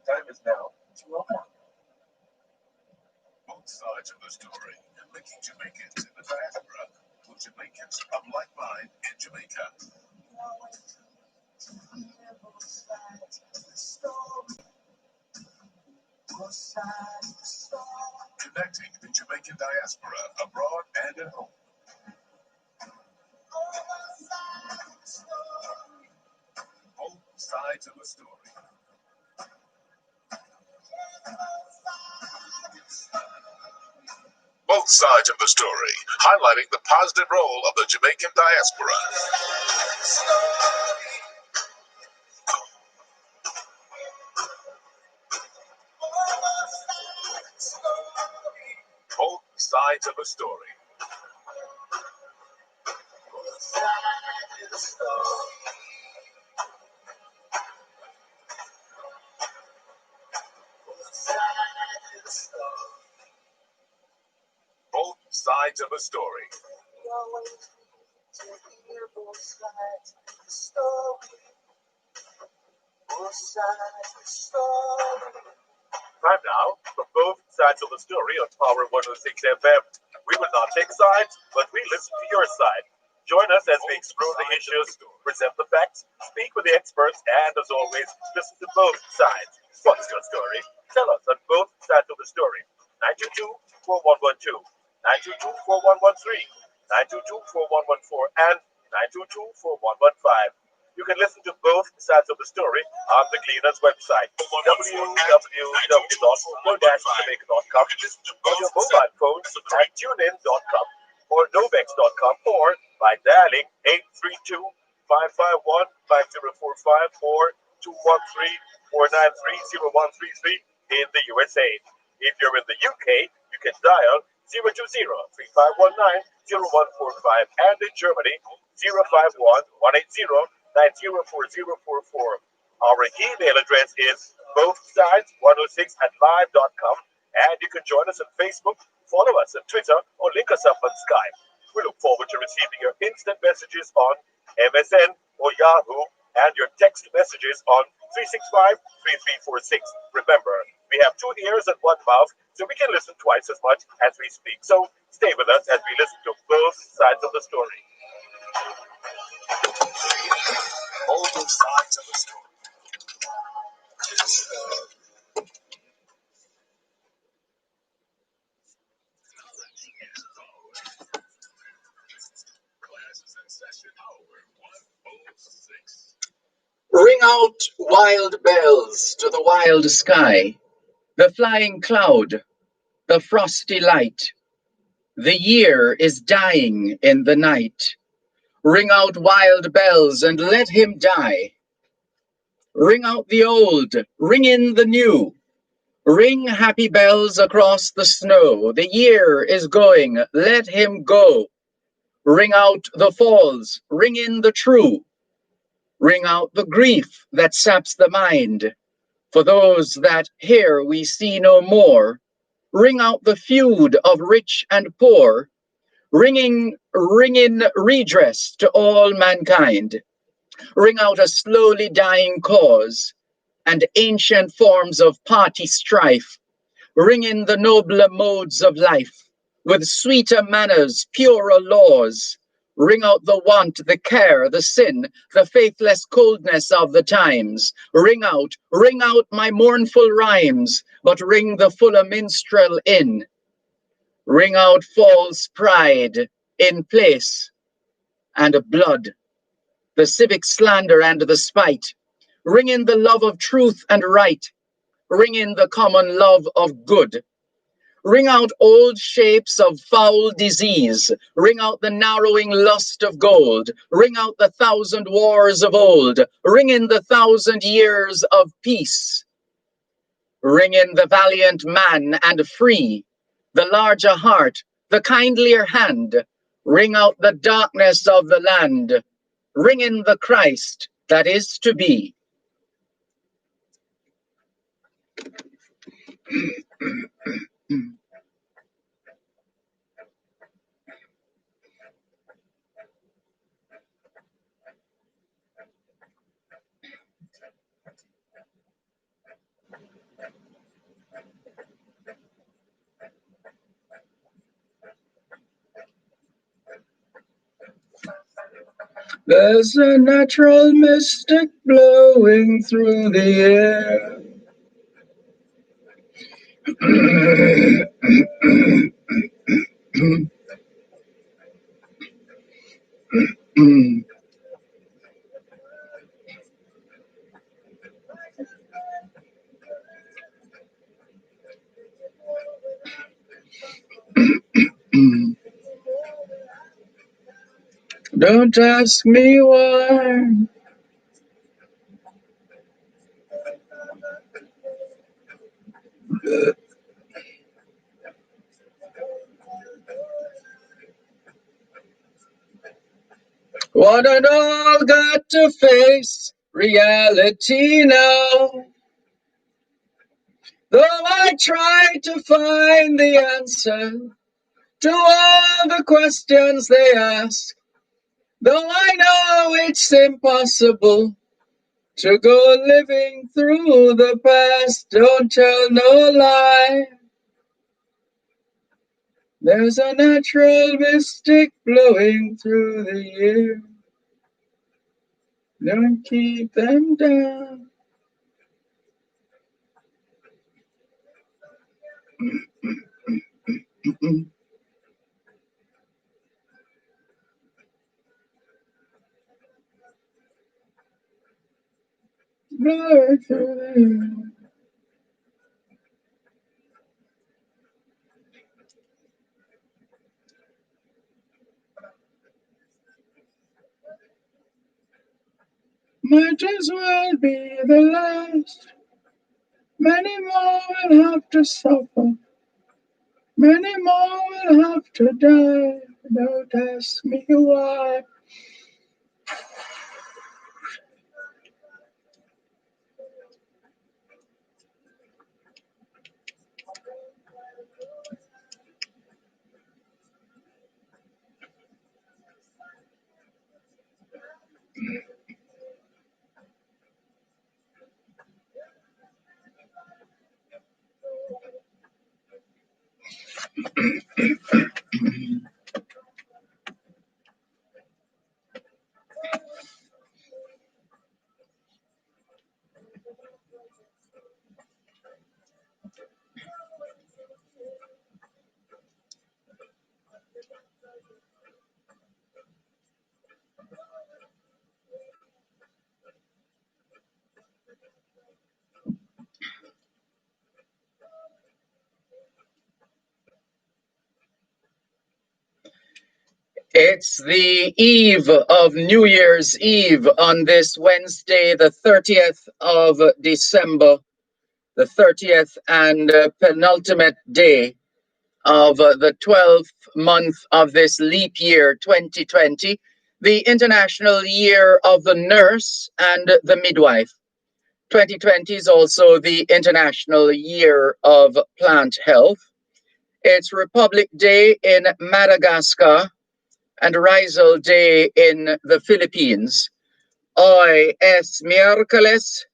Time is now to open up. Both sides of the story, linking Jamaicans in the diaspora with Jamaicans of like mind in Jamaica. Connecting the Jamaican diaspora abroad and at home. Both sides of the story. Both sides of the story, highlighting the positive role of the Jamaican diaspora. Both sides of the story. Both sides of the story. Time now for both sides of the story on Power 106 FM. We will not take sides, but we listen to your side. Join us as we explore the issues, present the facts, speak with the experts, and as always, listen to both sides. What's your story? Tell us on both sides of the story. 922-4112, 922-4113, 922-4114, and 922-4115. You can listen to both sides of the story on the Gleaner's website, www.go-jamaica.com, on your mobile phone at tunein.com or novex.com, or by dialing 832-551-5045 or 213-493-0133 in the USA. If you're in the UK, you can dial 020-3519-0145, and in Germany, 051-180-904044. Our email address is bothsides106@live.com, and you can join us on Facebook, follow us on Twitter, or link us up on Skype. We look forward to receiving your instant messages on MSN or Yahoo, and your text messages on 365-3346. Remember, we have 2 ears and 1 mouth, so we can listen twice as much as we speak. So stay with us as we listen to both sides of the story. Both sides of the story. Classes in session hour 106. Ring out wild bells to the wild sky, the flying cloud, the frosty light. The year is dying in the night. Ring out wild bells and let him die. Ring out the old, ring in the new. Ring happy bells across the snow. The year is going, let him go. Ring out the falls, ring in the true. Ring out the grief that saps the mind. For those that here we see no more. Ring out the feud of rich and poor. Ring in redress to all mankind. Ring out a slowly dying cause and ancient forms of party strife. Ring in the nobler modes of life with sweeter manners, purer laws. Ring out the want, the care, the sin, the faithless coldness of the times. Ring out my mournful rhymes, but ring the fuller minstrel in. Ring out false pride in place and blood, the civic slander and the spite. Ring in the love of truth and right. Ring in the common love of good. Ring out old shapes of foul disease. Ring out the narrowing lust of gold. Ring out the 1,000 wars of old. Ring in the 1,000 years of peace. Ring in the valiant man and free, the larger heart, the kindlier hand. Ring out the darkness of the land. Ring in the Christ that is to be. There's a natural mystic blowing through the air. Don't ask me why. One and all got to face reality now. Though I try to find the answer to all the questions they ask, though I know it's impossible to go living through the past, don't tell no lie. There's a natural mystic blowing through the air. Don't keep them down. Blowing through the air. Might as well be the last. Many more will have to suffer. Many more will have to die. Don't ask me why. It's the eve of New Year's Eve on this Wednesday, the 30th of December, the 30th and penultimate day of the 12th month of this leap year 2020, the International Year of the Nurse and the Midwife. 2020 is also the International Year of Plant Health. It's Republic Day in Madagascar and Rizal Day in the Philippines. Hoy es miércoles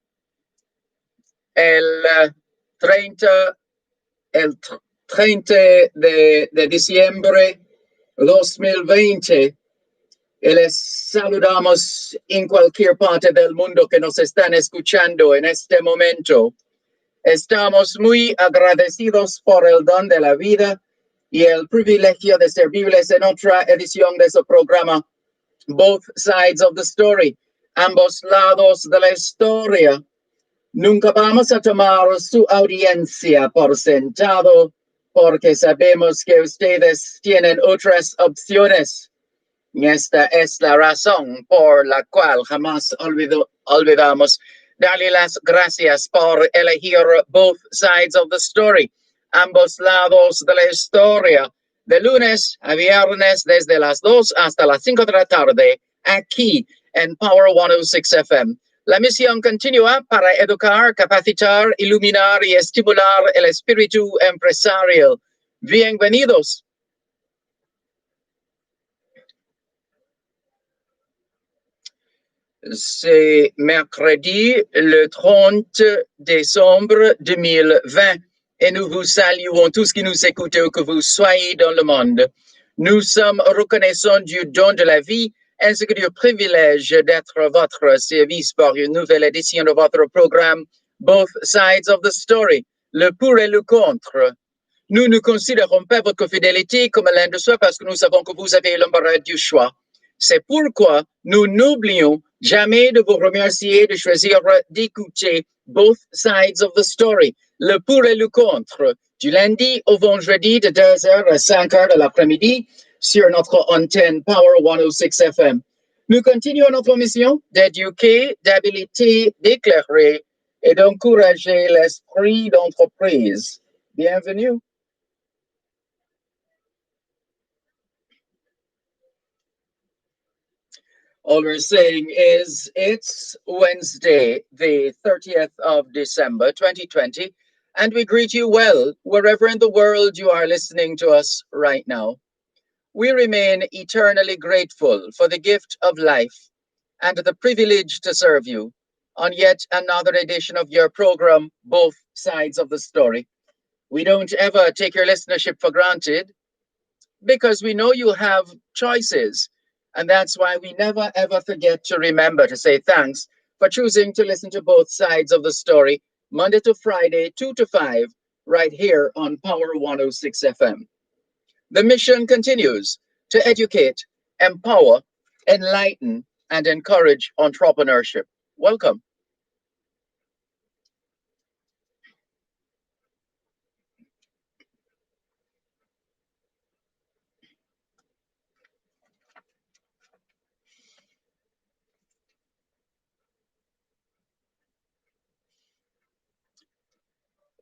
el 30, el 30 de diciembre 2020. Y les saludamos en cualquier parte del mundo que nos están escuchando en este momento. Estamos muy agradecidos por el don de la vida y el privilegio de servirles en otra edición de su programa, Both Sides of the Story, ambos lados de la historia. Nunca vamos a tomar su audiencia por sentado, porque sabemos que ustedes tienen otras opciones. Y esta es la razón por la cual jamás olvidamos darle las gracias por elegir Both Sides of the Story, ambos lados de la historia, de lunes a viernes desde las 2 hasta las 5 de la tarde, aquí en Power 106 FM. La misión continúa para educar, capacitar, iluminar y estimular el espíritu empresarial. Bienvenidos. C'est mercredi le 30 décembre 2020 et nous vous saluons tous qui nous écoutez où que vous soyez dans le monde. Nous sommes reconnaissants du don de la vie ainsi que du privilège d'être votre service pour une nouvelle édition de votre programme Both Sides of the Story, le pour et le contre. Nous ne considérons pas votre fidélité comme l'un de soi parce que nous savons que vous avez l'embarras du choix. C'est pourquoi nous n'oublions jamais de vous remercier de choisir d'écouter Both Sides of the Story, le pour et le contre, du lundi au vendredi de 2h à 5h de l'après-midi sur notre antenne Power 106 FM. Nous continuons notre mission d'éduquer, d'habiliter, d'éclairer et d'encourager l'esprit d'entreprise. Bienvenue. All we're saying is it's Wednesday, the 30th of December, 2020, and we greet you well wherever in the world you are listening to us right now. We remain eternally grateful for the gift of life and the privilege to serve you on yet another edition of your program, Both Sides of the Story. We don't ever take your listenership for granted because we know you have choices. And that's why we never ever forget to remember to say thanks for choosing to listen to both sides of the story, Monday to Friday, 2 to 5, right here on Power 106 FM. The mission continues to educate, empower, enlighten, and encourage entrepreneurship. Welcome.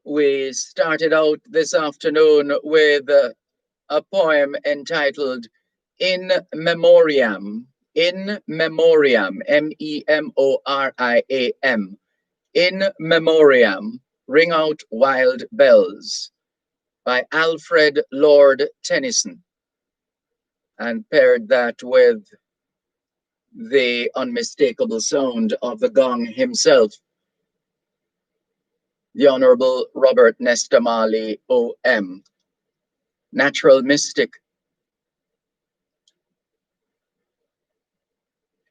We started out this afternoon with a poem entitled In Memoriam. In Memoriam, Memoriam. In Memoriam, Ring Out Wild Bells by Alfred Lord Tennyson, and paired that with the unmistakable sound of the gong himself, the Honorable Robert Nesta Marley, OM, natural mystic.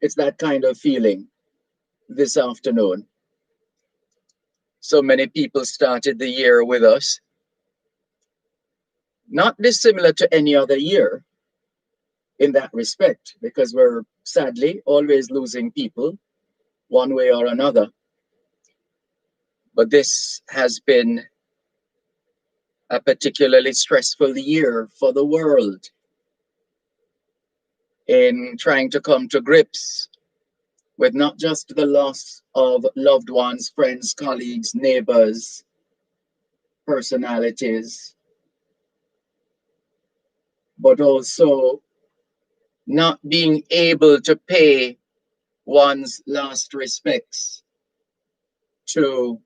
It's that kind of feeling this afternoon. So many people started the year with us, not dissimilar to any other year in that respect, because we're sadly always losing people one way or another. But this has been a particularly stressful year for the world in trying to come to grips with not just the loss of loved ones, friends, colleagues, neighbors, personalities, but also not being able to pay one's last respects to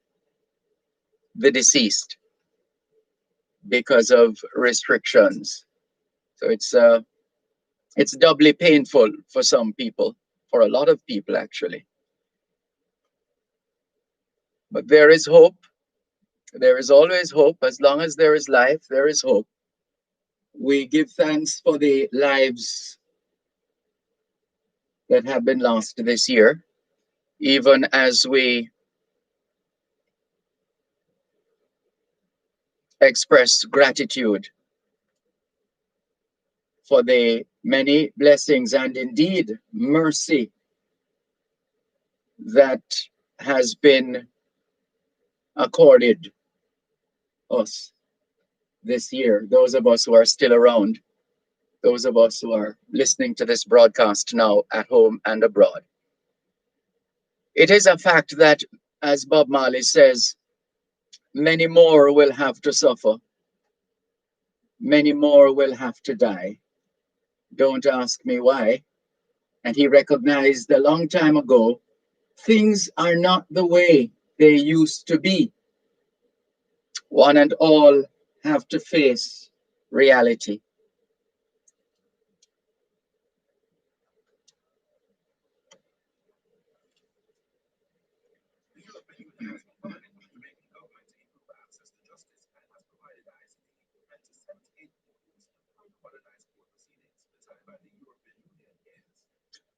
the deceased because of restrictions. So it's doubly painful for some people, for a lot of people actually. But there is hope. There is always hope. As long as there is life, there is hope. We give thanks for the lives that have been lost this year, even as we express gratitude for the many blessings and indeed mercy that has been accorded us this year. Those of us who are still around, those of us who are listening to this broadcast now at home and abroad. It is a fact that, as Bob Marley says, many more will have to suffer, many more will have to die. Don't ask me why. And he recognized a long time ago things are not the way they used to be. One and all have to face reality.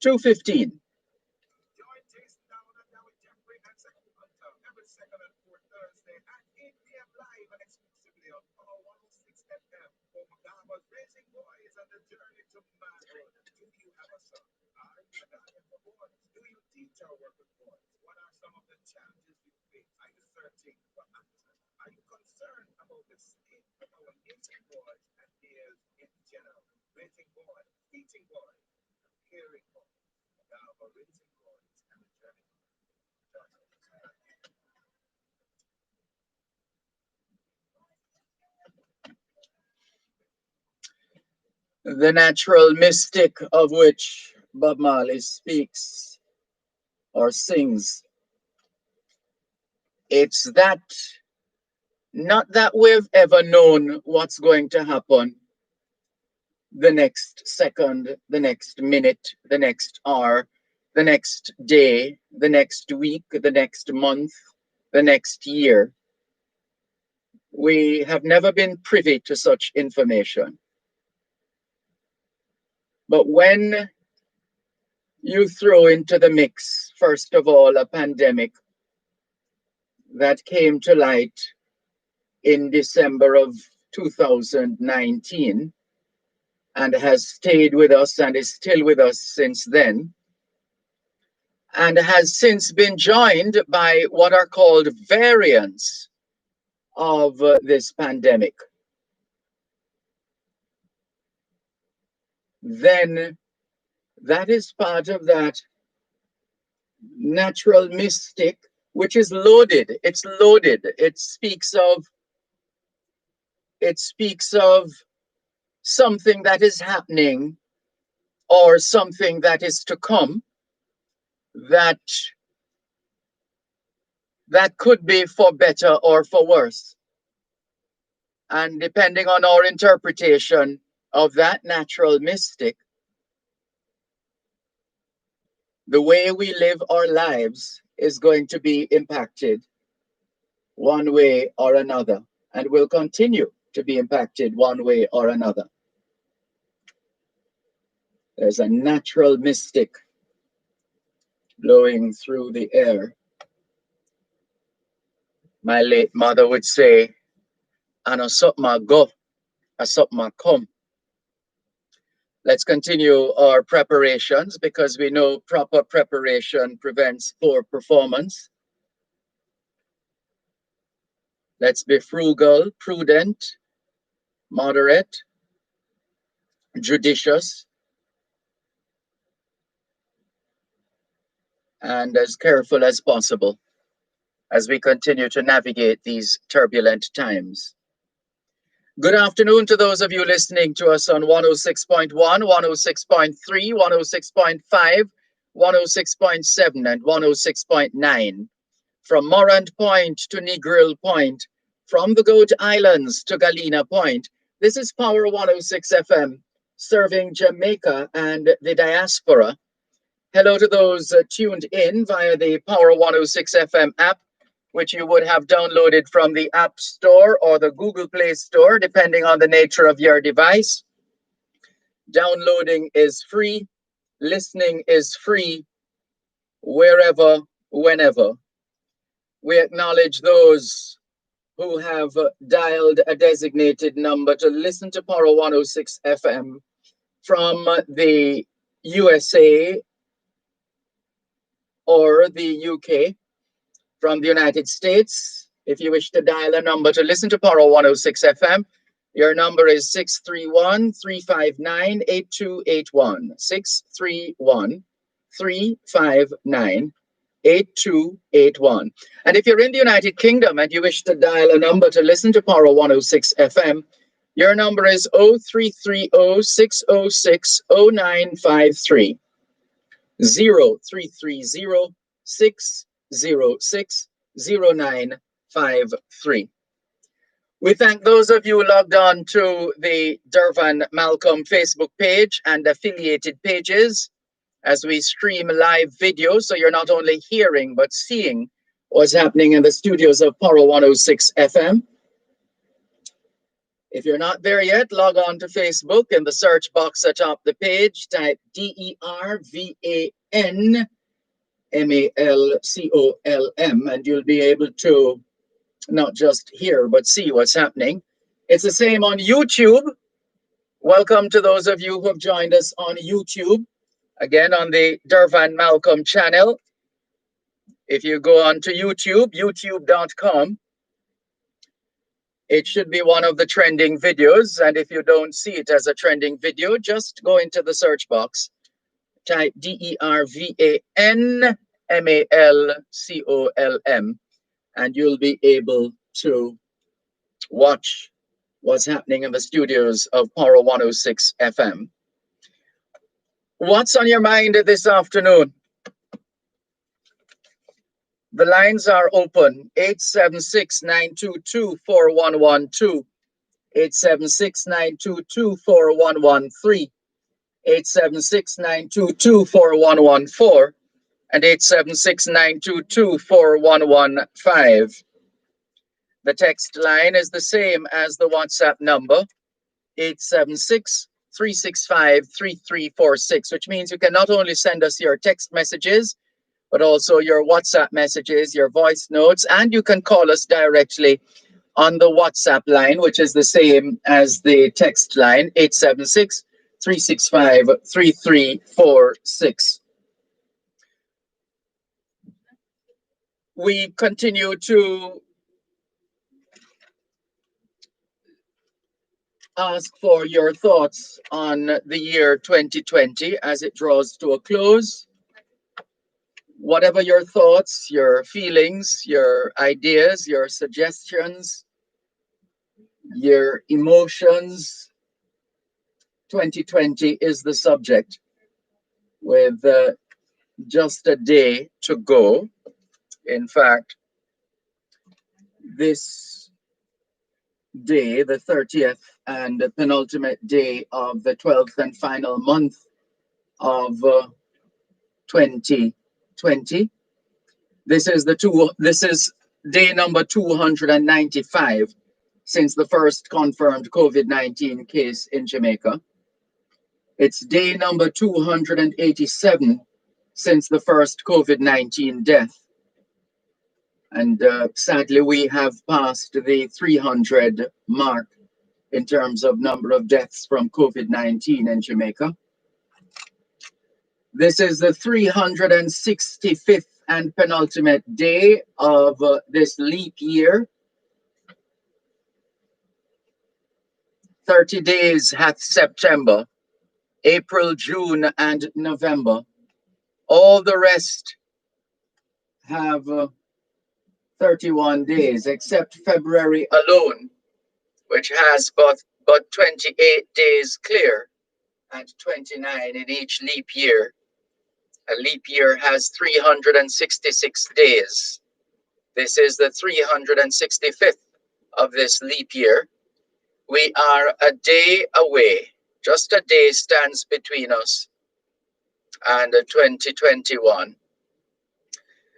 2:15. Join Jason Down and now with Jeffrey and Second Hunter every second and fourth Thursday at 8 p.m. live and exclusively on Power 106 FM for Magawa's Raising Boys and the Journey to Manhood. Do you have a son? Are you a guardian for boys? Do you teach or work with boys? What are some of the challenges you face? Are you searching for answers? Are you concerned about the state of our nation boys and theirs in general? Raising boys, teaching boys, and caring boys. Magawa Raising Boys and the Journey to Manhood. The natural mystic of which Bob Marley speaks or sings. It's that, not that we've ever known what's going to happen the next second, the next minute, the next hour, the next day, the next week, the next month, the next year. We have never been privy to such information. But when you throw into the mix, first of all, a pandemic that came to light in December of 2019 and has stayed with us and is still with us since then, and has since been joined by what are called variants of this pandemic, then that is part of that natural mystic, which is loaded. It's loaded. It speaks of something that is happening or something that is to come that that could be for better or for worse. And depending on our interpretation of that natural mystic, the way we live our lives is going to be impacted one way or another, and will continue to be impacted one way or another. There's a natural mystic blowing through the air. My late mother would say, "And a something go, a something come." Let's continue our preparations because we know proper preparation prevents poor performance. Let's be frugal, prudent, moderate, judicious, and as careful as possible as we continue to navigate these turbulent times. Good afternoon to those of you listening to us on 106.1, 106.3, 106.5, 106.7, and 106.9. From Morant Point to Negril Point, from the Goat Islands to Galena Point, this is Power 106 FM, serving Jamaica and the diaspora. Hello to those tuned in via the Power 106 FM app, which you would have downloaded from the App Store or the Google Play Store, depending on the nature of your device. Downloading is free, listening is free, wherever, whenever. We acknowledge those who have dialed a designated number to listen to Power 106 FM from the USA or the UK. From the United States, if you wish to dial a number to listen to Power 106 FM, your number is 631-359-8281. 631-359-8281. And if you're in the United Kingdom and you wish to dial a number to listen to Power 106 FM, your number is 0330-606-0953. 0330-606-0953. We thank those of you logged on to the Dervan Malcolm Facebook page and affiliated pages as we stream live video, so you're not only hearing but seeing what's happening in the studios of Power 106 FM. If you're not there yet, log on to Facebook in the search box atop the page, type DERVANMALCOLM, and you'll be able to not just hear, but see what's happening. It's the same on YouTube. Welcome to those of you who have joined us on YouTube. Again, on the Dervan Malcolm channel. If you go on to YouTube, youtube.com, it should be one of the trending videos. And if you don't see it as a trending video, just go into the search box, type DERVANMALCOLM, and you'll be able to watch what's happening in the studios of Power 106 FM. What's on your mind this afternoon? The lines are open, 876-922-4112, 876-922-4113, 876-922-4114, and 876-922-4115. The text line is the same as the WhatsApp number, 876-365-3346, which means you can not only send us your text messages, but also your WhatsApp messages, your voice notes, and you can call us directly on the WhatsApp line, which is the same as the text line, 876-365-3346. We continue to ask for your thoughts on the year 2020 as it draws to a close. Whatever your thoughts, your feelings, your ideas, your suggestions, your emotions, 2020 is the subject, with just a day to go. In fact, this day, the 30th and the penultimate day of the 12th and final month of 2020. This is day number 295 since the first confirmed COVID-19 case in Jamaica. It's day number 287 since the first COVID-19 death. And sadly, we have passed the 300 mark in terms of number of deaths from COVID-19 in Jamaica. This is the 365th and penultimate day of this leap year. 30 days hath September, April, June, and November. All the rest have 31 days, except February alone, which has but 28 days clear and 29 in each leap year. A leap year has 366 days. This is the 365th of this leap year. We are a day away. Just a day stands between us and 2021.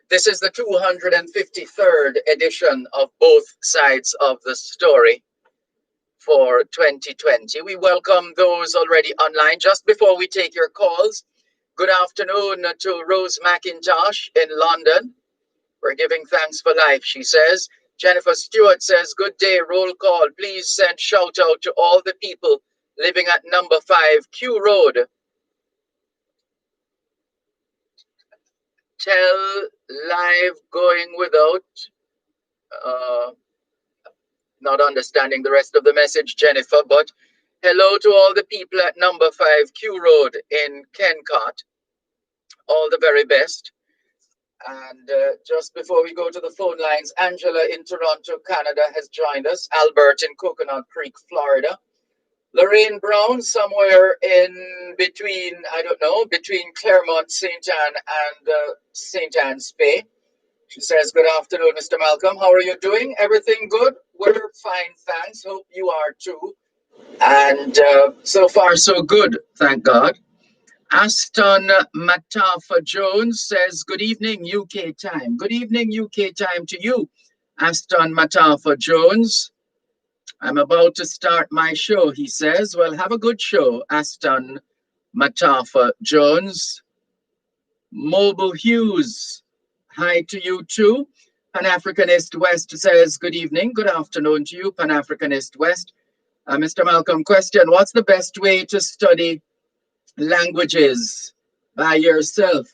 This is the 253rd edition of Both Sides of the Story for 2020. We welcome those already online. Just before we take your calls, good afternoon to Rose McIntosh in London. We're giving thanks for life, she says. Jennifer Stewart says, good day, roll call. Please send shout out to all the people living at number 5 Q Road. Tell live going without. Not understanding the rest of the message, Jennifer, but hello to all the people at number 5 Q Road in Kencott. All the very best. And just before we go to the phone lines, Angela in Toronto, Canada has joined us. Albert in Coconut Creek, Florida. Lorraine Brown somewhere in between, I don't know, between Claremont, St. Anne and St. Anne's Bay. She says, good afternoon, Mr. Malcolm. How are you doing? Everything good? We're fine, thanks. Hope you are too. And so far, so good, thank God. Aston Matafa Jones says, good evening, UK time. Good evening, UK time to you, Aston Matafa Jones. I'm about to start my show, he says. Well, have a good show, Aston Matafa Jones. Mobile Hughes, hi to you too. Pan Africanist West says, good evening, good afternoon to you, Pan Africanist West. Mr. Malcolm, question: what's the best way to study languages by yourself?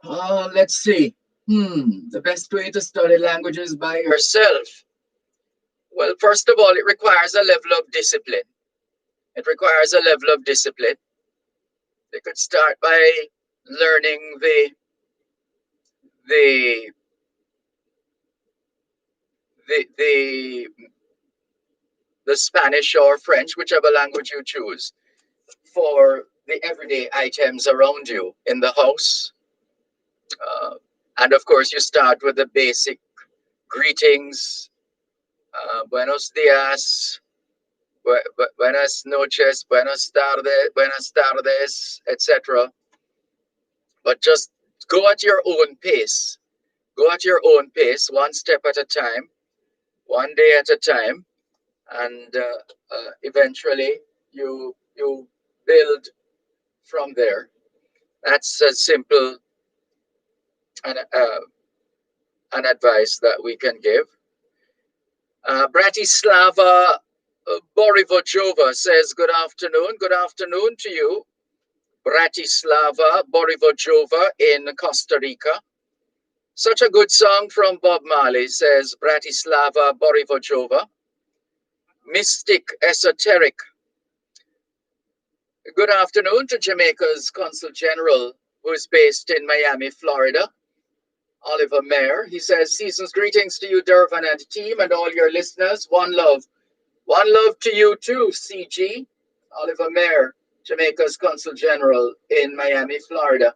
Oh, let's see. The best way to study languages by yourself. Well, first of all, it requires a level of discipline. It requires a level of discipline. You could start by learning the the the the Spanish or French, whichever language you choose, for the everyday items around you in the house. Uh, and of course, you start with the basic greetings, buenos dias, buenas noches, buenas tardes, etc. But just go at your own pace. Go at your own pace, one step at a time, one day at a time, and eventually you build from there. That's a simple an advice that we can give. Bratislava Borivojova says, good afternoon. Good afternoon to you. Bratislava Borivojova in Costa Rica. Such a good song from Bob Marley, says Bratislava Borivojova. Mystic, esoteric. Good afternoon to Jamaica's Consul General, who is based in Miami, Florida. Oliver Mayer. He says, season's greetings to you, Dervan and team, and all your listeners. One love. One love to you too, CG. Oliver Mayer, Jamaica's Consul General in Miami, Florida.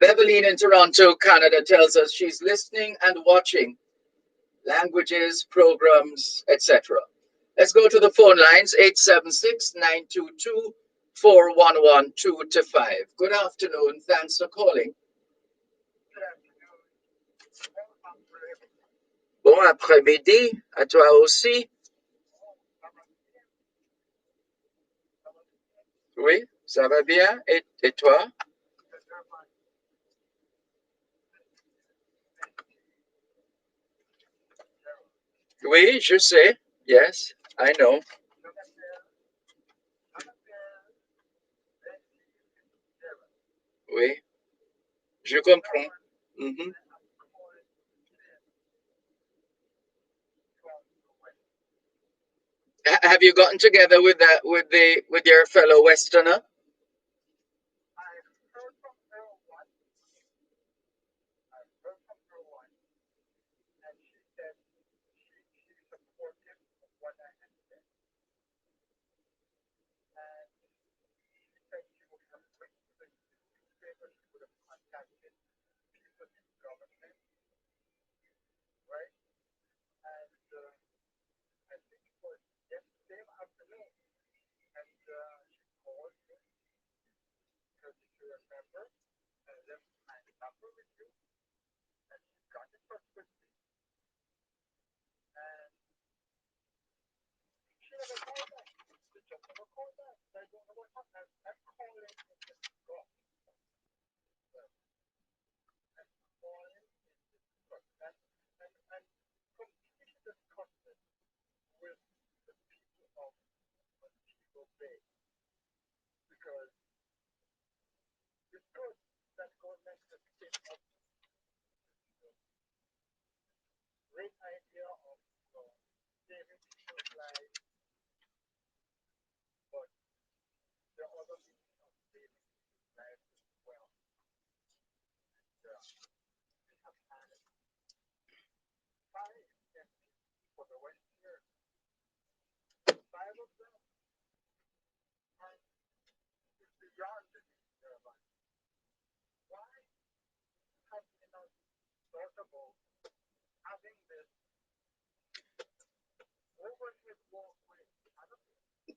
Beverline in Toronto, Canada, tells us she's listening and watching languages, programs, etc. Let's go to the phone lines, 876-922-4112 to 5. Good afternoon. Thanks for calling. Bon après-midi à toi aussi. Oui, ça va bien. Et toi? Oui, je sais. Yes, I know. Oui, je comprends. Mhm. Have you gotten together with that with your fellow Westerner?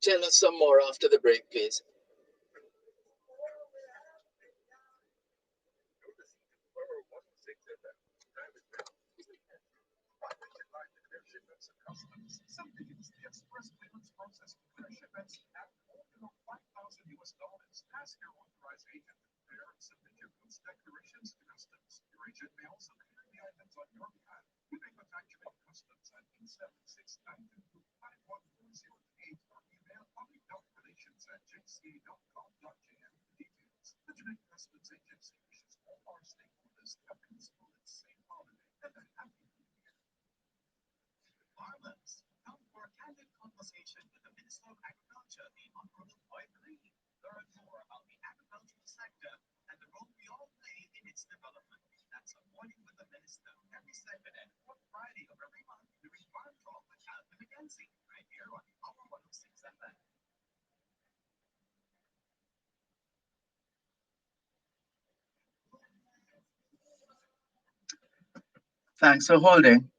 Tell us some more after the break, please. Thanks for holding.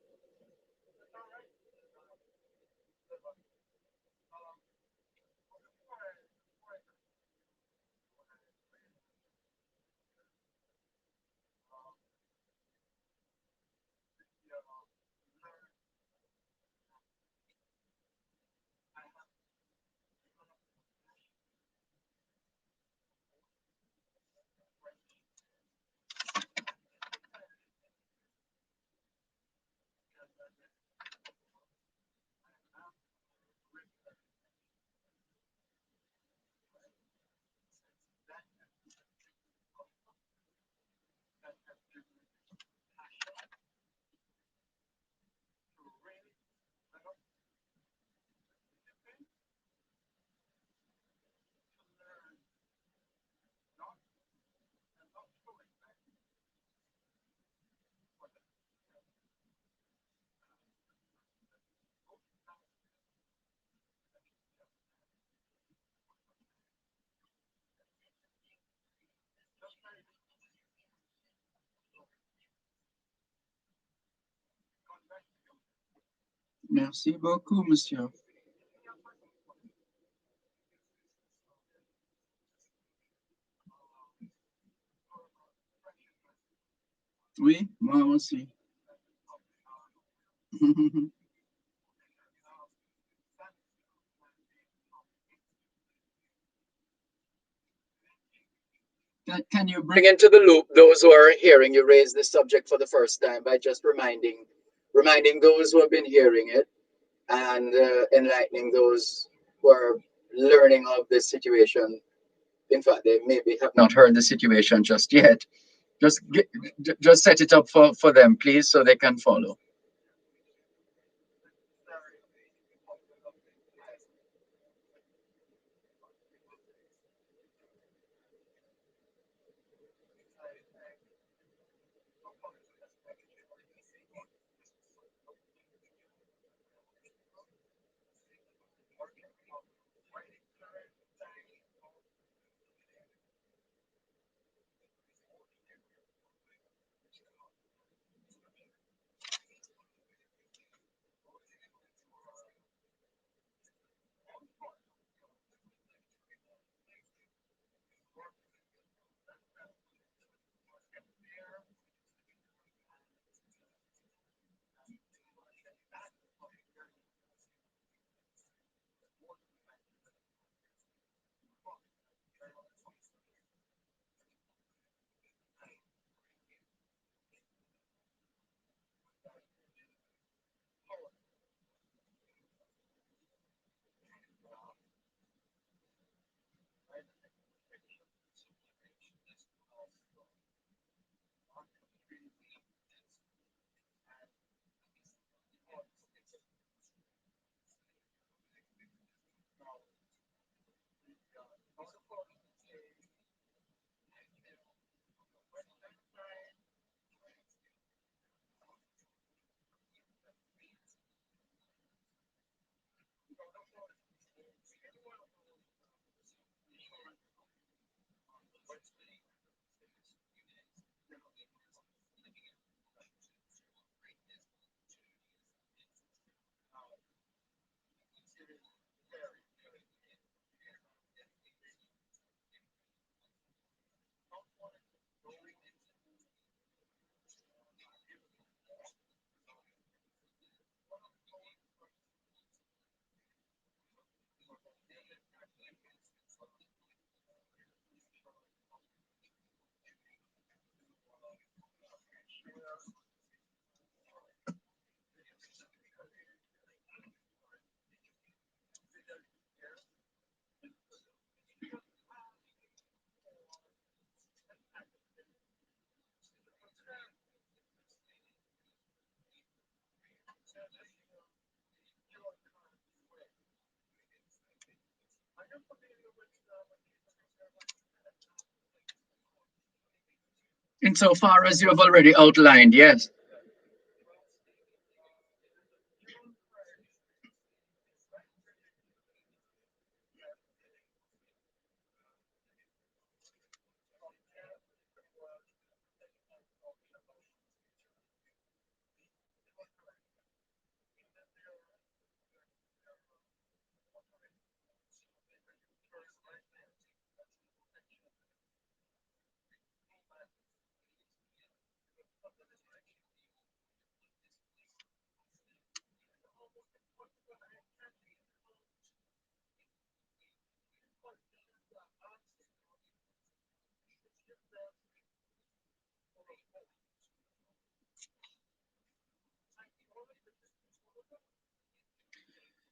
Merci beaucoup, monsieur. Oui, moi aussi. Can you bring into the loop those who are hearing you raise this subject for the first time by just reminding those who have been hearing it and enlightening those who are learning of this situation. In fact, they maybe have not heard the situation just yet. Just just set it up for them, please, so they can follow. Insofar as you have already outlined, yes.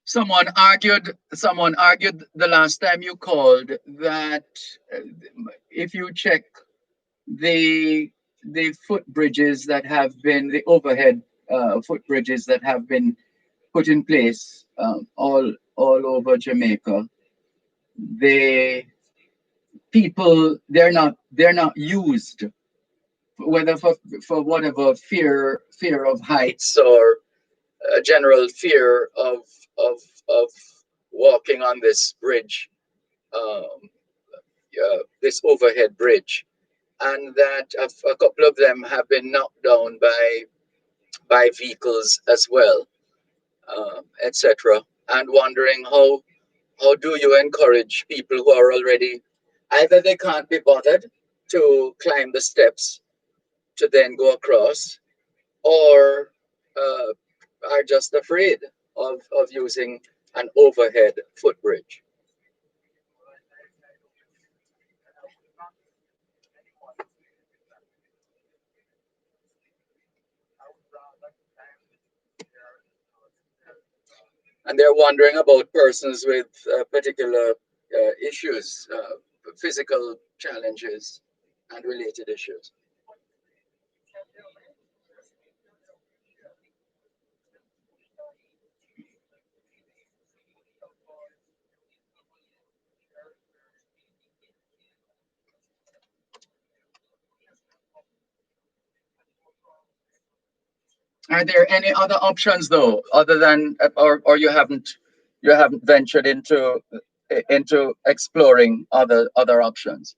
Someone argued the last time you called that uh, if you check the footbridges that have been the overhead footbridges that have been put in place all over Jamaica, they they're not used, whether for whatever fear of heights or a general fear of of walking on this bridge, um, this overhead bridge, and that a couple of them have been knocked down by vehicles as well, etc. And wondering how do you encourage people who are already, either they can't be bothered to climb the steps to then go across, or are just afraid of using an overhead footbridge. And they're wondering about persons with particular issues, physical challenges, and related issues. Are there any other options though, other than, or you haven't ventured into exploring other options?